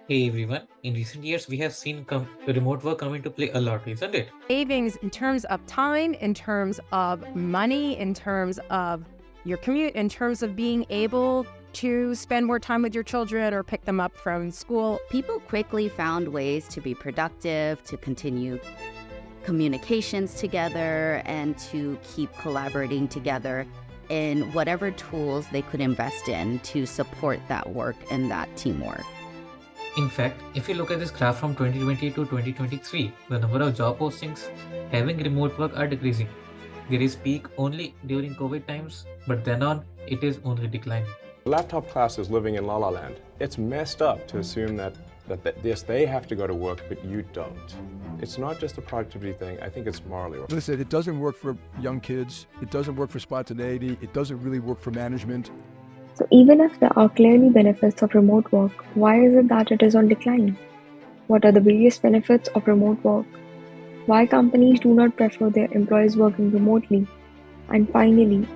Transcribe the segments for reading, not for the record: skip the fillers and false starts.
Hey everyone, in recent years we have seen remote work come into play a lot, isn't it? Savings in terms of time, in terms of money, in terms of your commute, in terms of being able to spend more time with your children or pick them up from school. People quickly found ways to be productive, to continue communications together, and to keep collaborating together in whatever tools they could invest in to support that work and that teamwork. In fact, if you look at this graph from 2020 to 2023, the number of job postings having remote work are decreasing. There is peak only during COVID times, but then on, it is only declining. Laptop class is living in La La Land. It's messed up to assume that yes, they have to go to work, but you don't. It's not just a productivity thing. I think it's morally wrong. Listen, it doesn't work for young kids. It doesn't work for spontaneity. It doesn't really work for management. So even if there are clearly benefits of remote work, why is it that it is on decline? What are the various benefits of remote work? Why companies do not prefer their employees working remotely? And finally,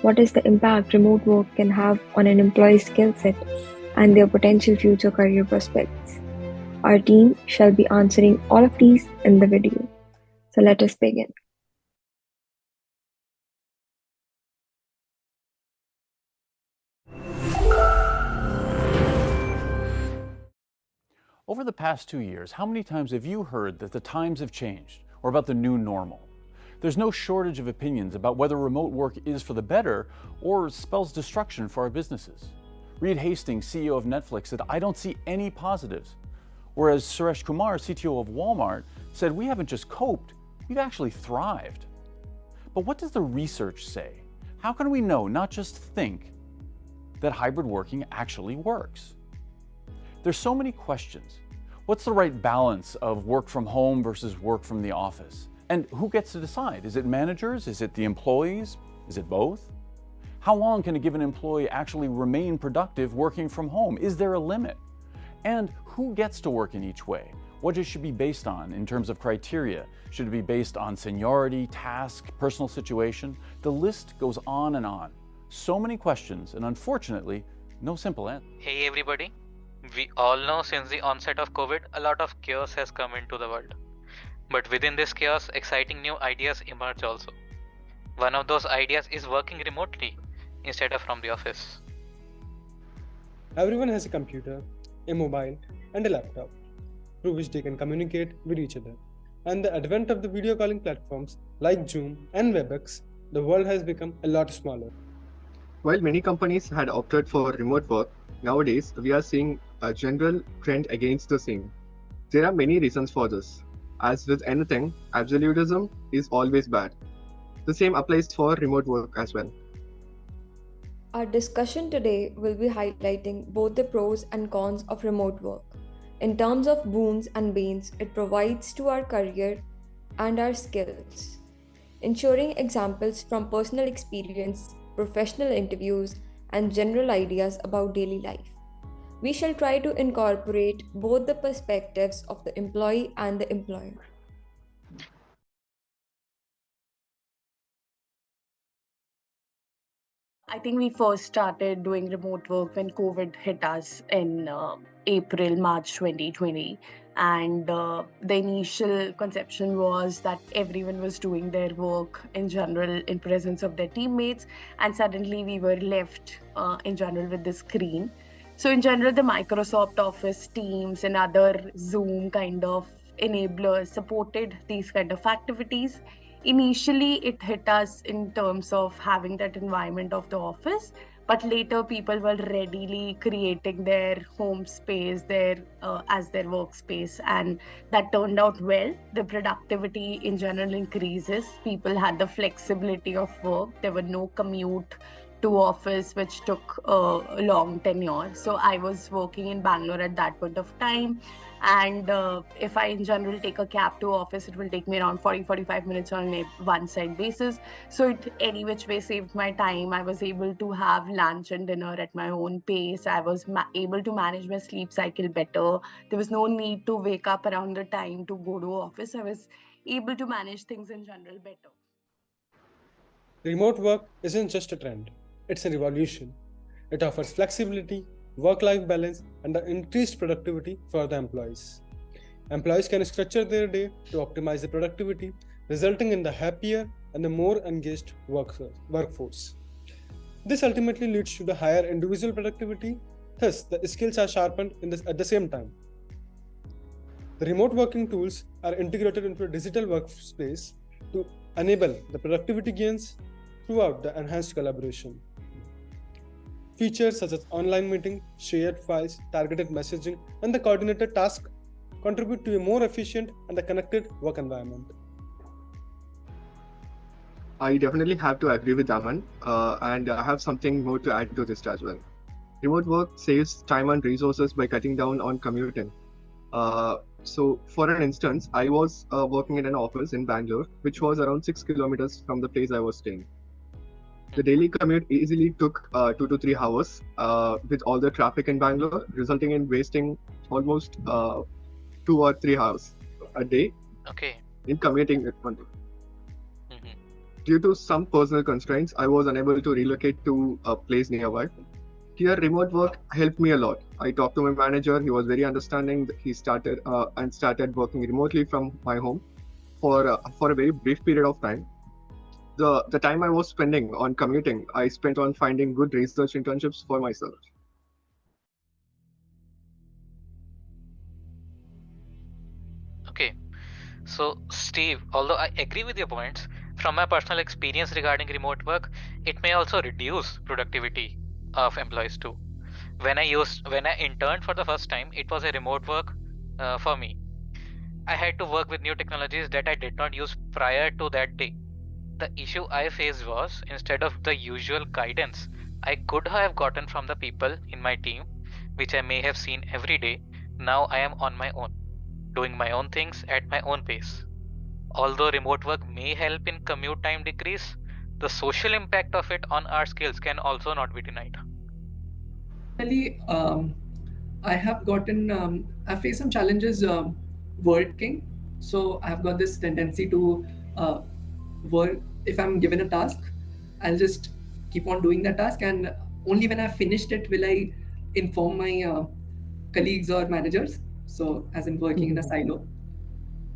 what is the impact remote work can have on an employee's skill set and their potential future career prospects? Our team shall be answering all of these in the video. So let us begin. Over the past 2 years, how many times have you heard that the times have changed or about the new normal? There's no shortage of opinions about whether remote work is for the better or spells destruction for our businesses. Reed Hastings, CEO of Netflix, said, "I don't see any positives." Whereas Suresh Kumar, CTO of Walmart, said, "We haven't just coped, we've actually thrived." But what does the research say? How can we know, not just think, that hybrid working actually works? There's so many questions. What's the right balance of work from home versus work from the office? And who gets to decide? Is it managers? Is it the employees? Is it both? How long can a given employee actually remain productive working from home? Is there a limit? And who gets to work in each way? What it should be based on in terms of criteria? Should it be based on seniority, task, personal situation? The list goes on and on. So many questions, and unfortunately, no simple answer. Hey everybody, we all know since the onset of COVID, a lot of chaos has come into the world. But within this chaos, exciting new ideas emerge also. One of those ideas is working remotely instead of from the office. Everyone has a computer, a mobile, and a laptop through which they can communicate with each other. And the advent of the video calling platforms like Zoom and WebEx, the world has become a lot smaller. While many companies had opted for remote work, nowadays we are seeing a general trend against the same. There are many reasons for this. As with anything, absolutism is always bad. The same applies for remote work as well. Our discussion today will be highlighting both the pros and cons of remote work. In terms of boons and banes it provides to our career and our skills, ensuring examples from personal experience, professional interviews, and general ideas about daily life. We shall try to incorporate both the perspectives of the employee and the employer. I think we first started doing remote work when COVID hit us in April, March 2020. And the initial conception was that everyone was doing their work in general in presence of their teammates. And suddenly we were left in general with the screen. So in general, the Microsoft Office, Teams, and other Zoom kind of enablers supported these kind of activities. Initially, it hit us in terms of having that environment of the office, but later people were readily creating their home space as their workspace, and that turned out well. The productivity in general increases. People had the flexibility of work. There were no commute to office, which took a long tenure. So I was working in Bangalore at that point of time. And if I in general take a cab to office, it will take me around 40-45 minutes on a one-side basis. So it any which way saved my time. I was able to have lunch and dinner at my own pace. I was able to manage my sleep cycle better. There was no need to wake up around the time to go to office. I was able to manage things in general better. Remote work isn't just a trend, it's a revolution. It offers flexibility, work-life balance, and the increased productivity for the employees. Employees can structure their day to optimize the productivity, resulting in the happier and the more engaged workforce. This ultimately leads to the higher individual productivity, thus the skills are sharpened at the same time. The remote working tools are integrated into a digital workspace to enable the productivity gains throughout the enhanced collaboration. Features such as online meeting, shared files, targeted messaging, and the coordinated task contribute to a more efficient and a connected work environment. I definitely have to agree with Aman, and I have something more to add to this as well. Remote work saves time and resources by cutting down on commuting. So, for an instance, I was working in an office in Bangalore, which was around 6 kilometers from the place I was staying. The daily commute easily took 2 to 3 hours with all the traffic in Bangalore, resulting in wasting almost 2 or 3 hours a day in commuting at one day. Due to some personal constraints, I was unable to relocate to a place nearby. Here, remote work helped me a lot. I talked to my manager. He was very understanding. He started working remotely from my home for a very brief period of time. The time I was spending on commuting, I spent on finding good research internships for myself. Okay, so Steve, although I agree with your points, from my personal experience regarding remote work, it may also reduce productivity of employees too. When I interned for the first time, it was a remote work for me. I had to work with new technologies that I did not use prior to that day. The issue I faced was, instead of the usual guidance I could have gotten from the people in my team, which I may have seen every day, now I am on my own, doing my own things at my own pace. Although remote work may help in commute time decrease, the social impact of it on our skills can also not be denied. Really, I have I faced some challenges working. So I have got this tendency to work. If I'm given a task, I'll just keep on doing that task, and only when I've finished it will I inform my colleagues or managers. So as in working in a silo.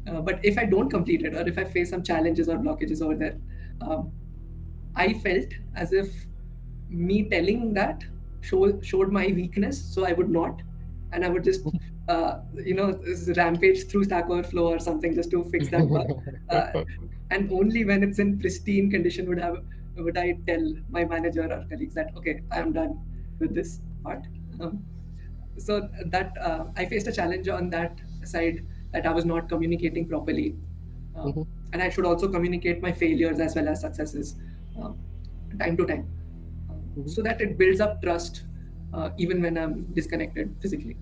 But if I don't complete it, or if I face some challenges or blockages over there, I felt as if me telling that showed my weakness, so I would not, and I would just rampage through Stack Overflow or something just to fix that bug. And only when it's in pristine condition would I tell my manager or colleagues that okay, I am done with this part. So that I faced a challenge on that side, that I was not communicating properly, and I should also communicate my failures as well as successes time to time, so that it builds up trust even when I'm disconnected physically.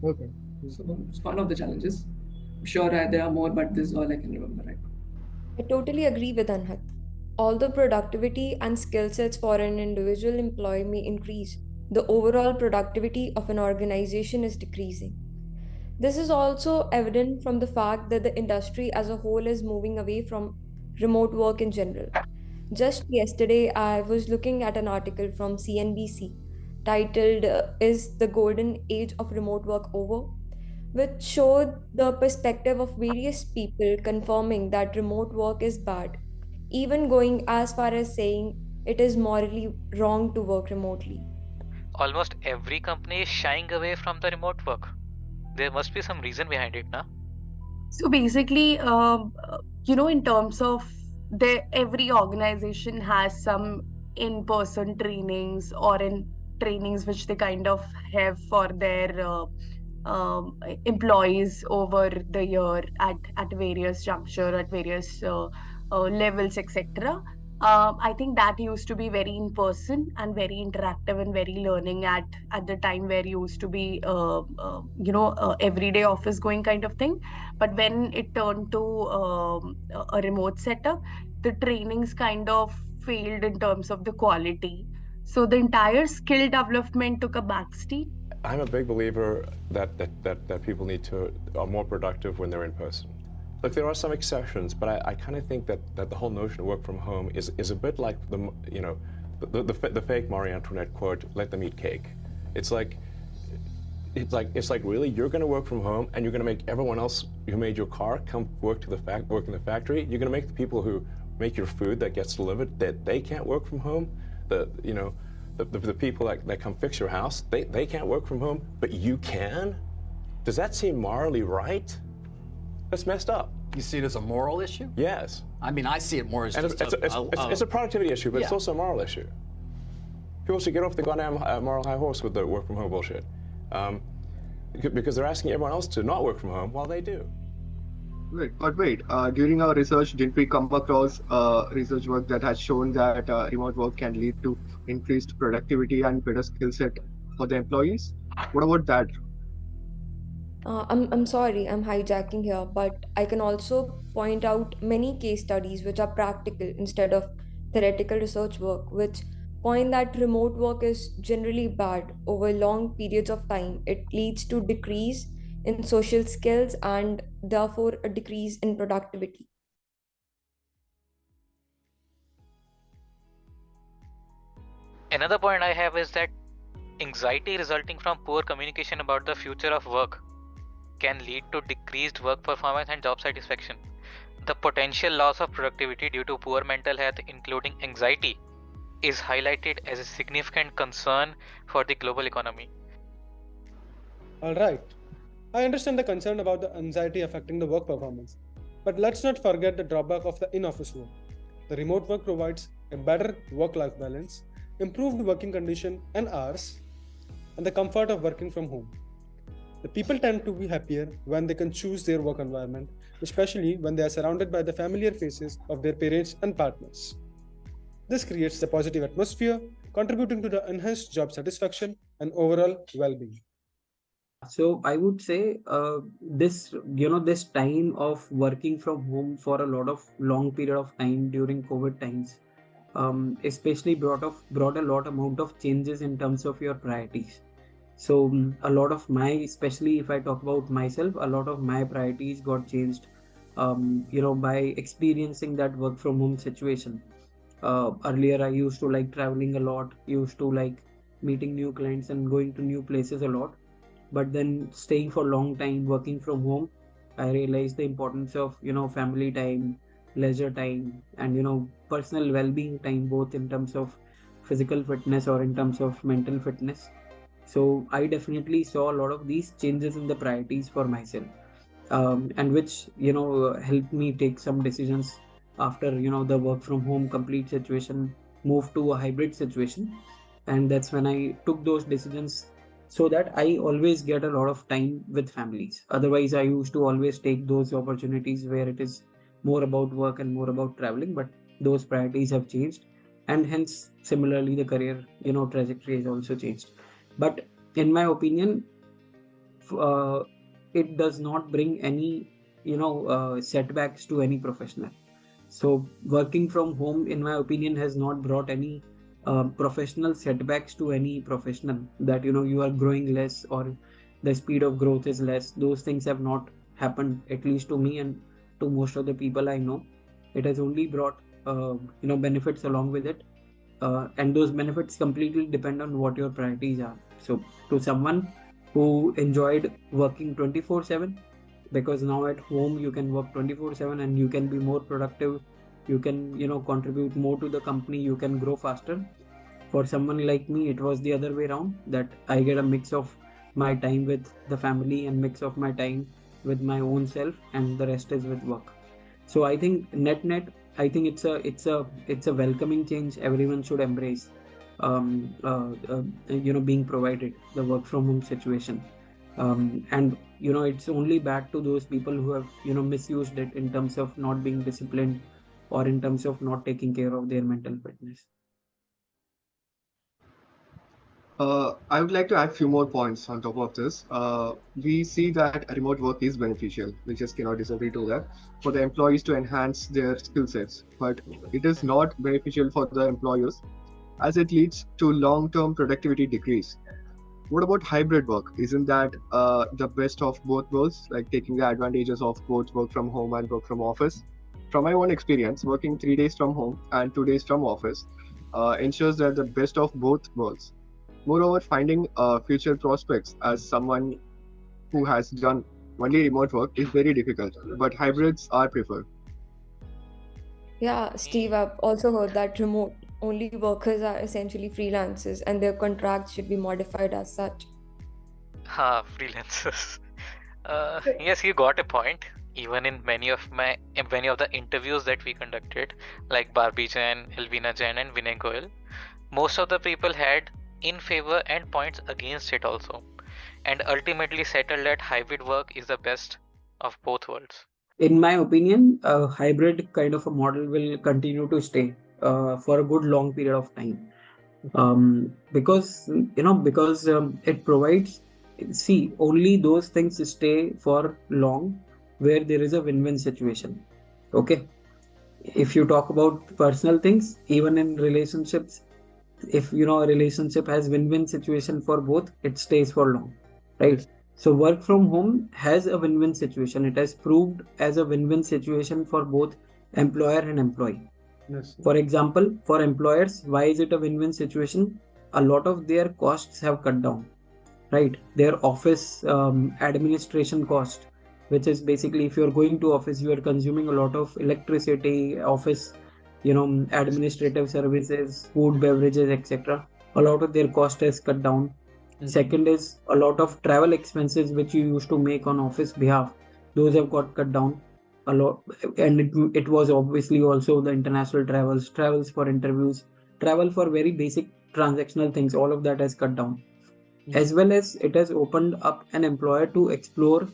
Okay. So it's one of the challenges. I'm sure there are more, but this is all I can remember right now. I totally agree with Anhat. Although productivity and skill sets for an individual employee may increase, the overall productivity of an organization is decreasing. This is also evident from the fact that the industry as a whole is moving away from remote work in general. Just yesterday, I was looking at an article from CNBC titled Is the Golden Age of Remote Work Over? Which showed the perspective of various people confirming that remote work is bad, even going as far as saying it is morally wrong to work remotely. Almost every company is shying away from the remote work. There must be some reason behind it, na? So basically, in terms of every organization has some in-person trainings or in trainings which they kind of have for their employees over the year at various juncture, at various levels, etc. I think that used to be very in person and very interactive and very learning at the time where you used to be everyday office going kind of thing. But when it turned to a remote setup, the trainings kind of failed in terms of the quality. So the entire skill development took a backseat. I'm a big believer that people are more productive when they're in person. Look, there are some exceptions, but I kind of think that the whole notion of work from home is a bit like the fake Marie Antoinette quote, "Let them eat cake." It's like really, you're going to work from home and you're going to make everyone else who made your car come work in the factory. You're going to make the people who make your food that gets delivered, that they can't work from home. The people that come fix your house, they can't work from home, but you can. Does that seem morally right? That's messed up. You see it as a moral issue? Yes. I mean, I see it more as And just it's a productivity issue, but it's Yeah. also a moral issue. People should get off the goddamn moral high horse with the work from home bullshit. Because they're asking everyone else to not work from home while they do. Right, but wait, during our research, didn't we come across research work that has shown that remote work can lead to increased productivity and better skill set for the employees? What about that? I'm sorry, I'm hijacking here, but I can also point out many case studies which are practical instead of theoretical research work, which point that remote work is generally bad over long periods of time. It leads to decrease in social skills and therefore a decrease in productivity. Another point I have is that anxiety resulting from poor communication about the future of work can lead to decreased work performance and job satisfaction. The potential loss of productivity due to poor mental health, including anxiety, is highlighted as a significant concern for the global economy. Alright, I understand the concern about the anxiety affecting the work performance, but let's not forget the drawback of the in-office work. The remote work provides a better work-life balance, improved working condition and hours, and the comfort of working from home. The people tend to be happier when they can choose their work environment, especially when they are surrounded by the familiar faces of their parents and partners. This creates a positive atmosphere, contributing to the enhanced job satisfaction and overall well-being. So I would say this time of working from home for a long period of time during COVID times, especially brought a lot amount of changes in terms of your priorities. So a lot of especially if I talk about myself, a lot of my priorities got changed, by experiencing that work from home situation. Earlier I used to like traveling a lot, used to like meeting new clients and going to new places a lot. But then staying for a long time, working from home, I realized the importance of, family time, leisure time, and, personal well-being time, both in terms of physical fitness or in terms of mental fitness. So I definitely saw a lot of these changes in the priorities for myself, and which, helped me take some decisions after, the work from home complete situation, moved to a hybrid situation. And that's when I took those decisions so that I always get a lot of time with families. Otherwise, I used to always take those opportunities where it is more about work and more about traveling, but those priorities have changed. And hence, similarly, the career, trajectory has also changed. But in my opinion, it does not bring any, setbacks to any professional. So working from home, in my opinion, has not brought any professional setbacks to any professional, that you are growing less or the speed of growth is less. Those things have not happened, at least to me and to most of the people I know. It has only brought benefits along with it, and those benefits completely depend on what your priorities are. So to someone who enjoyed working 24/7, because now at home you can work 24/7 and you can be more productive, you can contribute more to the company, you can grow faster. For someone like me, it was the other way around, that I get a mix of my time with the family and mix of my time with my own self, and the rest is with work. So I think net I think it's a welcoming change everyone should embrace, being provided the work from home situation. And it's only bad to those people who have misused it in terms of not being disciplined or in terms of not taking care of their mental fitness. I would like to add a few more points on top of this. We see that remote work is beneficial. We just cannot disagree to that, for the employees to enhance their skill sets. But it is not beneficial for the employers, as it leads to long-term productivity decrease. What about hybrid work? Isn't that the best of both worlds, like taking the advantages of both work from home and work from office? From my own experience, working 3 days from home and 2 days from office ensures that the best of both worlds. Moreover, finding future prospects as someone who has done only remote work is very difficult, but hybrids are preferred. Yeah, Steve, I've also heard that remote only workers are essentially freelancers and their contracts should be modified as such. Freelancers. Yes, you got a point. Even in many of the interviews that we conducted, like Barbie Jain, Elvina Jain, and Vinay Goyal, most of the people had in favor and points against it also, and ultimately settled that hybrid work is the best of both worlds. In my opinion, a hybrid kind of a model will continue to stay for a good long period of time. Because it provides, see, only those things stay for long where there is a win-win situation. Okay. If you talk about personal things, even in relationships, if a relationship has win-win situation for both, it stays for long, right? So work from home has a win-win situation. It has proved as a win-win situation for both employer and employee. Yes. For example, for employers, why is it a win-win situation? A lot of their costs have cut down, right? Their office administration cost, which is basically if you're going to office, you are consuming a lot of electricity, office, administrative services, food, beverages, etc. A lot of their cost has cut down. Second is a lot of travel expenses which you used to make on office behalf. Those have got cut down a lot, and it was obviously also the international travels for interviews, travel for very basic transactional things. All of that has cut down, as well as it has opened up an employer to explore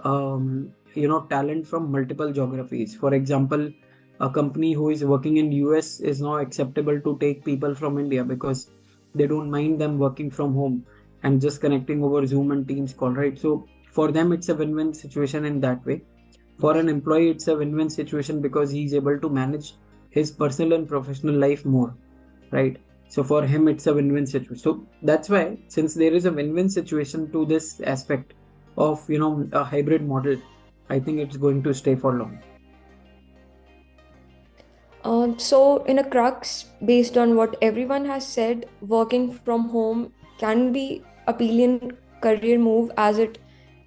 talent from multiple geographies. For example, a company who is working in US is now acceptable to take people from India because they don't mind them working from home and just connecting over Zoom and Teams call, right? So for them it's a win-win situation in that way. For an employee it's a win-win situation because he's able to manage his personal and professional life more, right? So for him it's a win-win situation. So that's why, since there is a win-win situation to this aspect of a hybrid model, I think it's going to stay for long. So, in a crux, based on what everyone has said, working from home can be appealing career move as it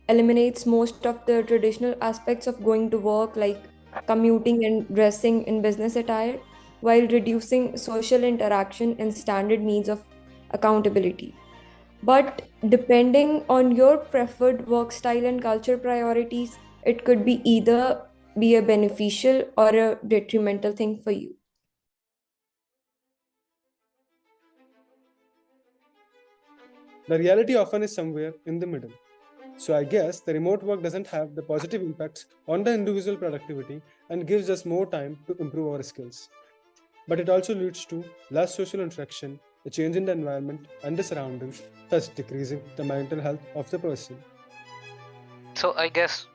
eliminates most of the traditional aspects of going to work, like commuting and dressing in business attire, while reducing social interaction and standard needs of accountability. But depending on your preferred work style and culture priorities, it could be either be a beneficial or a detrimental thing for you. The reality often is somewhere in the middle. So I guess the remote work doesn't have the positive impacts on the individual productivity and gives us more time to improve our skills. But it also leads to less social interaction, a change in the environment and the surroundings, thus decreasing the mental health of the person. So I guess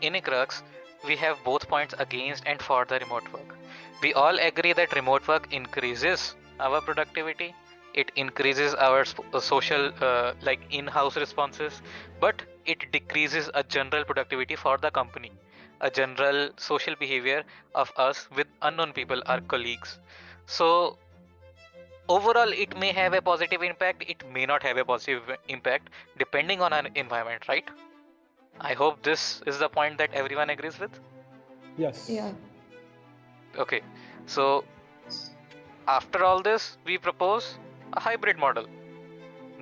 in a crux, we have both points against and for the remote work. We all agree that remote work increases our productivity. It increases our social like in-house responses, but it decreases a general productivity for the company, a general social behavior of us with unknown people, our colleagues. So overall, it may have a positive impact, it may not have a positive impact depending on our environment, right? I hope this is the point that everyone agrees with. Yes. Yeah. Okay, so after all this, we propose a hybrid model.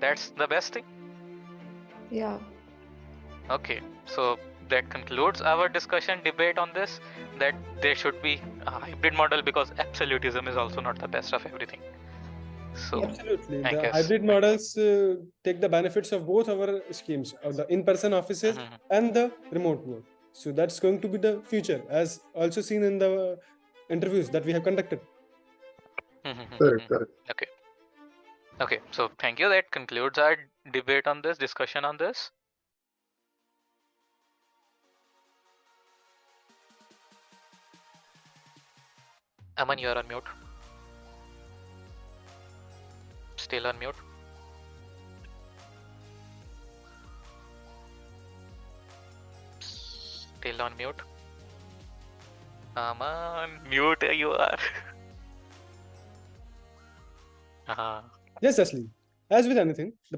That's the best thing. Yeah. Okay, so that concludes our discussion debate on this, that there should be a hybrid model because absolutism is also not the best of everything. So absolutely, I the guess hybrid models take the benefits of both our schemes of the in-person offices and the remote work. So that's going to be the future, as also seen in the interviews that we have conducted. Correct. Okay. Okay, so thank you. That concludes our debate on this, discussion on this. Aman, you're on mute. Still on mute. Still on mute. Aman, mute you are. Yes, Jasleen. As with anything, the